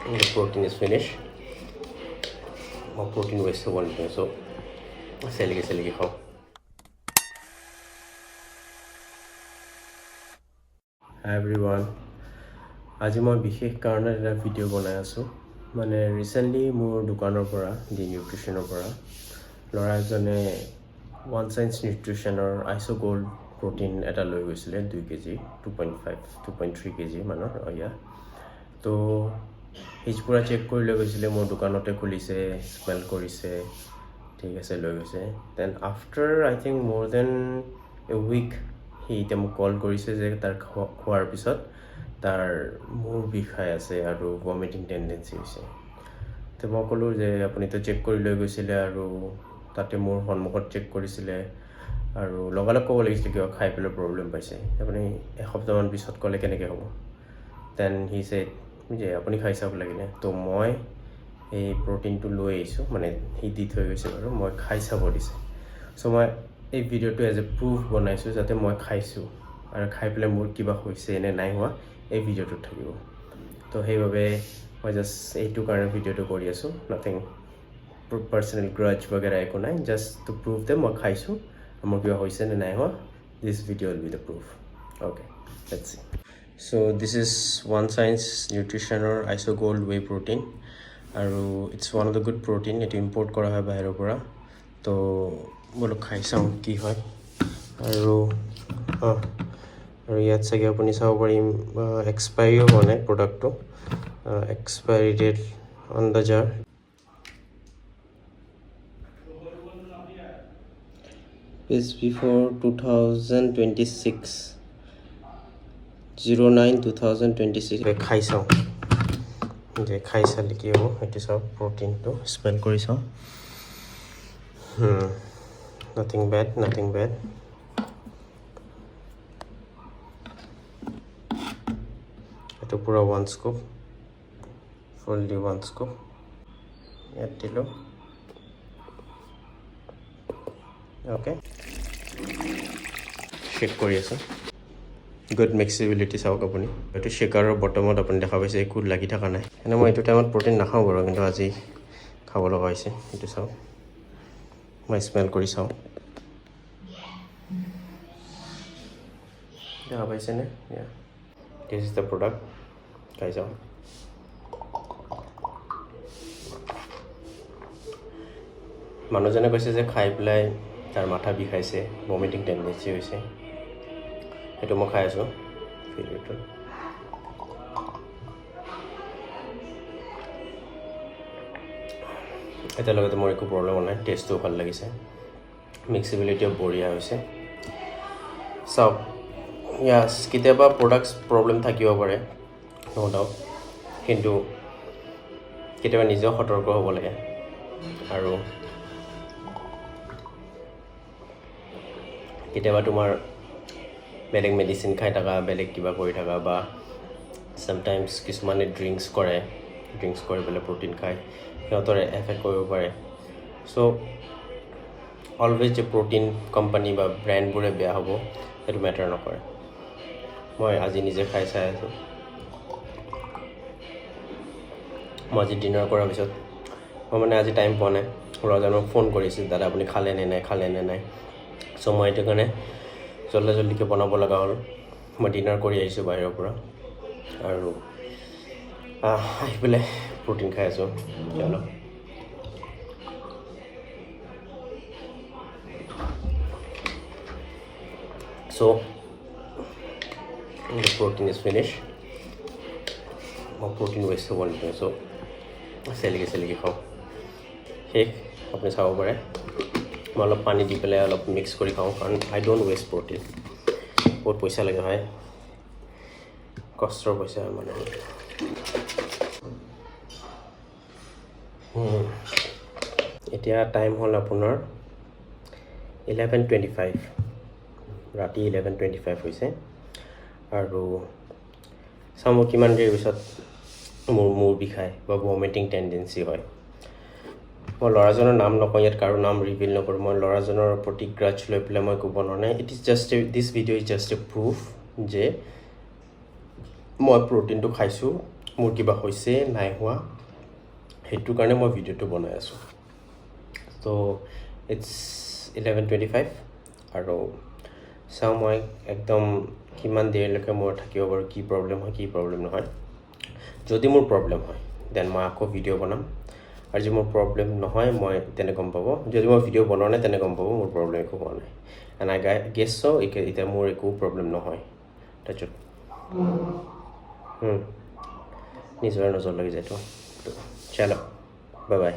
The protein is finished. More protein waste one so selege খাও Hi everyone, আজি মই বিশেষ কাৰণত এটা ভিডিঅ' বনাই আছোঁ মানে ৰিসেন্টলি মোৰ দোকানৰ পৰা দি নিউট্ৰিচনৰ পৰা ল'ৰা এজনে ওৱান সায়েন্স নিউট্ৰিচনৰ আইসো গোল্ড প্ৰটিন এটা লৈ গৈছিলে 2 কেজি 2.3 কেজি মানৰ তো হিজ পুৰা চেক কৰি লৈ গৈছিলে মোৰ দোকানতে খুলিছে স্মেল কৰিছে ঠিক আছে লৈ গৈছে দেন আফটাৰ আই থিংক মোৰ দেন এ উইক হি এতিয়া মোক কল কৰিছে যে তাৰ খোৱাৰ পিছত তাৰ মূৰ বিষাই আছে আৰু ভমিটিং টেন্ডেন্সি হৈছে তো মই ক'লো যে আপুনি তো চেক কৰি লৈ গৈছিলে আৰু তাতে মোৰ সন্মুখত চেক কৰিছিলে আৰু লগালগ ক'ব লাগিছিলে কিয় খাই পেলাই প্ৰব্লেম পাইছে আপুনি এসপ্তাহমান পিছত ক'লে কেনেকৈ হ'ব দেন হি ছেড যে আপুনি খাই চাওক লাগিলে তো মই এই প্ৰটিনটো লৈ আহিছোঁ মানে হি দি থৈ গৈছে বাৰু মই খাই চাব দিছে চ' মই এই ভিডিঅ'টো এজ এ প্ৰুফ বনাইছোঁ যাতে মই খাইছোঁ আৰু খাই পেলাই মোৰ কিবা হৈছে নে নাই হোৱা এই ভিডিঅ'টোত থাকিব তো সেইবাবে মই জাষ্ট এইটো কাৰণে ভিডিঅ'টো কৰি আছোঁ নাথিং পাৰ্চনেল গ্ৰাজ বগেৰা একো নাই জাষ্ট টু প্ৰুভ যে মই খাইছোঁ মোৰ কিবা হৈছে নে নাই হোৱা this video' will be the proof okay let's see So this is One Science Nutritioner Iso Gold Whey Protein আৰু it's one of the good protein এটো ইম্পৰ্ট কৰা হয় বাহিৰৰ পৰা তো বলো খাই চাওঁ কি হয় আৰু ইয়াত চাগে আপুনি চাব পাৰিম এক্সপায়াৰিও হোৱা নাই প্ৰডাক্টটো expiry date on the jar is before 2026 09/2026 খাই চাওঁ যে খাই চালে কি হ'ব সেইটো চাওক প্ৰটিনটো স্মেল কৰি চাওঁ নাথিং বেড এইটো পুৰা 1 স্কুপ ফুললি 1 স্কুপ ইয়াত দিলোঁ অ'কে চেক কৰি আছোঁ গুড মিক্সিবিলিটি চাওক আপুনি এইটো শ্বেকাৰৰ বটমত আপুনি দেখা পাইছে একো লাগি থকা নাই এনে মই এইটো টাইমত প্ৰটিন নাখাওঁ বাৰু কিন্তু আজি খাব লগা হৈছে এইটো চাওক মই স্মেল কৰি চাওঁ দেখা পাইছেনে দিছ ইজ দ্য প্ৰডাক্ট খাই চাওঁ মানুহজনে কৈছে যে খাই পেলাই তাৰ মাথা বিষাইছে ভমিটিং টেন্ডেন্সি হৈছে সেইটো মই খাই আছোঁ ফিলিপটো এতিয়ালৈকে মোৰ একো প্ৰব্লেম নাই টেষ্টটো ভাল লাগিছে মিক্সিবিলিটিও বঢ়িয়া হৈছে চাওক ইয়াছ কেতিয়াবা প্ৰডাক্টছ প্ৰব্লেম থাকিব পাৰে ন' ডাউট কিন্তু কেতিয়াবা নিজেও সতৰ্ক হ'ব লাগে আৰু কেতিয়াবা তোমাৰ বেলেগ মেডিচিন খাই থকা বেলেগ কিবা কৰি থকা বা সামটাইমছ কিছুমানে ড্ৰিংকছ কৰি পেলাই প্ৰটিন খায় সিহঁতৰ এফেক্ট কৰিব পাৰে চ' অলৱেজ যে প্ৰটিন কোম্পানী বা ব্ৰেণ্ডবোৰে বেয়া হ'ব সেইটো মেটাৰ নকৰে মই আজি নিজে খাই চাই আছোঁ মই আজি ডিনাৰ কৰাৰ পিছত মই মানে আজি টাইম পোৱা নাই ল'ৰাজনক ফোন কৰিছোঁ দাদা আপুনি খালে নে নাই চ' মই এইটো কাৰণে জল্দিকৈ বনাব লগা হ'ল মই ডিনাৰ কৰি আহিছোঁ বাহিৰৰ পৰা আৰু আহি পেলাই প্ৰটিন খাই আছোঁ চলো চ' the protein is finished মই প্ৰটিন ৱেষ্ট হ'ব নিদিওঁ চ' চেলেকি খাওঁ শেষ আপুনি চাব পাৰে মই অলপ পানী দি পেলাই অলপ মিক্স কৰি খাওঁ কাৰণ আই ডোণ্ট ৱেষ্ট প্ৰটিন বহুত পইচা লাগে হয় কষ্টৰ পইচা মানে এতিয়া টাইম হ'ল আপোনাৰ 11:25 ৰাতি 11:25 হৈছে আৰু চাওঁ মোৰ কিমান দেৰি পিছত মোৰ মূৰ বিষায় বা ভমিটিং টেন্ডেন্সি হয় মই ল'ৰাজনৰ নাম নকওঁ ইয়াত কাৰো নাম ৰিভিল নকৰোঁ মই ল'ৰাজনৰ প্ৰতি গ্ৰাজ লৈ পেলাই মই ক'ব নোৱাৰা নাই this video' is just a proof যে মই প্ৰটিনটো খাইছোঁ মোৰ কিবা হৈছে নাই হোৱা সেইটো কাৰণে মই ভিডিঅ'টো বনাই আছোঁ তো ইটছ 11:25 আৰু চাওঁ মই একদম কিমান দেৰিলৈকে মোৰ থাকিব পাৰোঁ কি প্ৰব্লেম হয় কি প্ৰব্লেম নহয় যদি মোৰ প্ৰব্লেম হয় দেন মই আকৌ ভিডিঅ' বনাম আৰু যদি মোৰ প্ৰব্লেম নহয় মই তেনে গম পাব যদি মই ভিডিঅ' বনোৱা নাই তেনে গম পাব মোৰ প্ৰব্লেম একো হোৱা নাই এণ্ড আই গেছ চ' এতিয়া মোৰ একো প্ৰব্লেম নহয় তাৰপিছত নিজৰে নজৰ লাগি যায়তো চলো বাই বাই